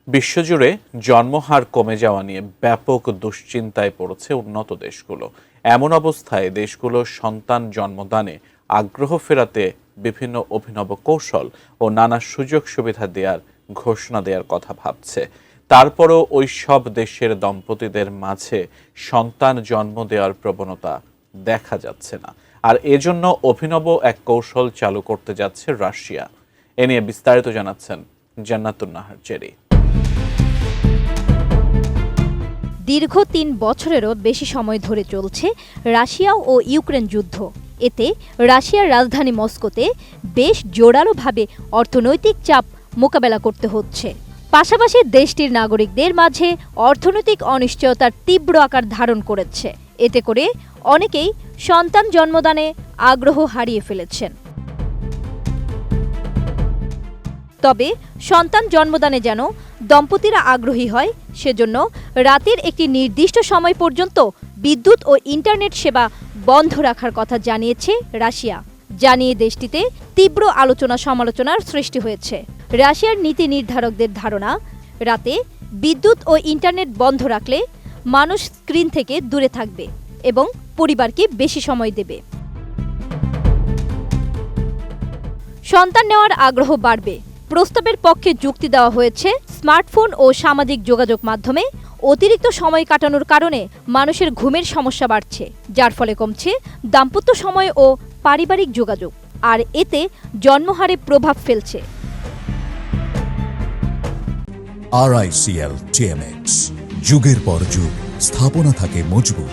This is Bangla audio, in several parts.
বিশ্বজুড়ে জন্মহার কমে যাওয়া নিয়ে ব্যাপক দুশ্চিন্তায় পড়েছে উন্নত দেশগুলো। এমন অবস্থায় দেশগুলো সন্তান জন্মদানে আগ্রহ ফেরাতে বিভিন্ন অভিনব কৌশল ও নানা সুযোগ সুবিধা দেওয়ার ঘোষণা দেওয়ার কথা ভাবছে। তারপরও ওই সব দেশের দম্পতিদের মাঝে সন্তান জন্ম দেওয়ার প্রবণতা দেখা যাচ্ছে না। আর এজন্য অভিনব এক কৌশল চালু করতে যাচ্ছে রাশিয়া। এ নিয়ে বিস্তারিত জানাচ্ছেন জান্নাতুন নাহার জেরি। দীর্ঘ ৩ বছরেরও বেশি সময় ধরে চলছে রাশিয়া ও ইউক্রেন যুদ্ধ। এতে রাশিয়ার রাজধানী মস্কোতে বেশ জোরালোভাবে অর্থনৈতিক চাপ মোকাবেলা করতে হচ্ছে। পাশাপাশি দেশটির নাগরিকদের মাঝে অর্থনৈতিক অনিশ্চয়তার তীব্র আকার ধারণ করেছে। এতে করে অনেকেই সন্তান জন্মদানে আগ্রহ হারিয়ে ফেলেছেন। তবে সন্তান জন্মদানে যেন দম্পতিরা আগ্রহী হয়, সেজন্য রাতের একটি নির্দিষ্ট সময় পর্যন্ত বিদ্যুৎ ও ইন্টারনেট সেবা বন্ধ রাখার কথা জানিয়েছে রাশিয়া। জানিয়ে দেশটিতে তীব্র আলোচনা সমালোচনার সৃষ্টি হয়েছে। রাশিয়ার নীতি নির্ধারকদের ধারণা, রাতে বিদ্যুৎ ও ইন্টারনেট বন্ধ রাখলে মানুষ স্ক্রিন থেকে দূরে থাকবে এবং পরিবারকে বেশি সময় দেবে। সন্তান নেওয়ার আগ্রহ বাড়বে। প্রস্তাবের পক্ষে যুক্তি দেওয়া হয়েছে, স্মার্টফোন ও সামাজিক যোগাযোগ মাধ্যমে অতিরিক্ত সময় কাটানোর কারণে মানুষের ঘুমের সমস্যা বাড়ছে, যার ফলে কমছে দাম্পত্য সময় ও পারিবারিক যোগাযোগ, আর এতে জন্মহারে প্রভাব ফেলছে। RICL TMX, যুগের পর যুগ স্থাপনা থাকে মজবুত।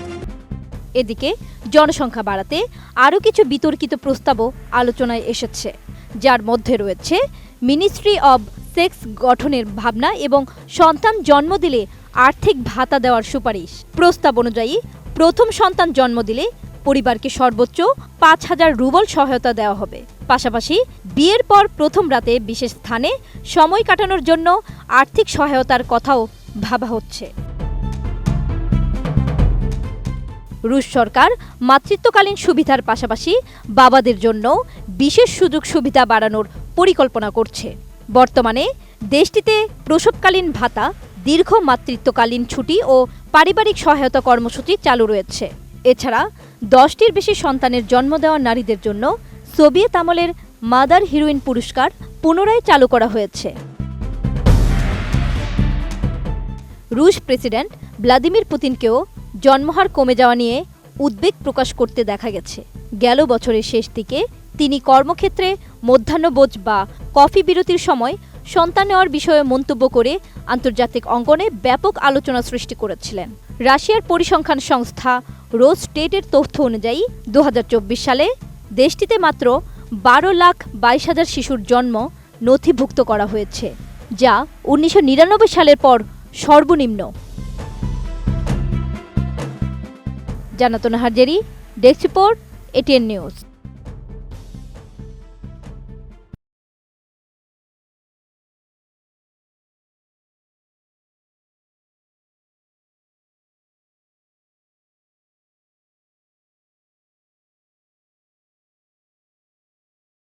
এদিকে জনসংখ্যা বাড়াতে আরও কিছু বিতর্কিত প্রস্তাবও আলোচনায় এসেছে, যার মধ্যে রয়েছে মিনিস্ট্রি অব সেক্স গঠনের ভাবনা এবং সন্তান জন্ম দিলে আর্থিক ভাতা দেওয়ার সুপারিশ। প্রস্তাব অনুযায়ী প্রথম সন্তান জন্ম দিলে পরিবারকে সর্বোচ্চ ৫,০০০ রুবল সহায়তা দেওয়া হবে। পাশাপাশি বিয়ের পর প্রথম রাতে বিশেষ স্থানে সময় কাটানোর জন্য আর্থিক সহায়তার কথাও ভাবা হচ্ছে। রুশ সরকার মাতৃত্বকালীন সুবিধার পাশাপাশি বাবাদের জন্য বিশেষ সুযোগ সুবিধা বাড়ানোর পরিকল্পনা করছে। বর্তমানে দেশটিতে প্রসবকালীন ভাতা, দীর্ঘ মাতৃত্বকালীন ছুটি ও পারিবারিক সহায়তা কর্মসূচি চালু রয়েছে। এছাড়া 10টির বেশি সন্তানের জন্ম দেওয়া নারীদের জন্য সোভিয়েত আমলের মাদার হিরোইন পুরস্কার পুনরায় চালু করা হয়েছে। রুশ প্রেসিডেন্ট ভ্লাদিমির পুতিনকেও জন্মহার কমে যাওয়া নিয়ে উদ্বেগ প্রকাশ করতে দেখা গেছে। গেল বছরের শেষ দিকে তিনি কর্মক্ষেত্রে মধ্যাহ্নভোজ বা কফি বিরতির সময় সন্তান নেওয়ার বিষয়ে মন্তব্য করে আন্তর্জাতিক অঙ্গনে ব্যাপক আলোচনা সৃষ্টি করেছিলেন। রাশিয়ার পরিসংখ্যান সংস্থা রোস্টেটের তথ্য অনুযায়ী ২০২৪ সালে দেশটিতে মাত্র ১২,২২,০০০ শিশুর জন্ম নথিভুক্ত করা হয়েছে, যা ১৯৯৯ সালের পর সর্বনিম্ন। জান্নাতুন Nahar Jerry, desk report, ATN news.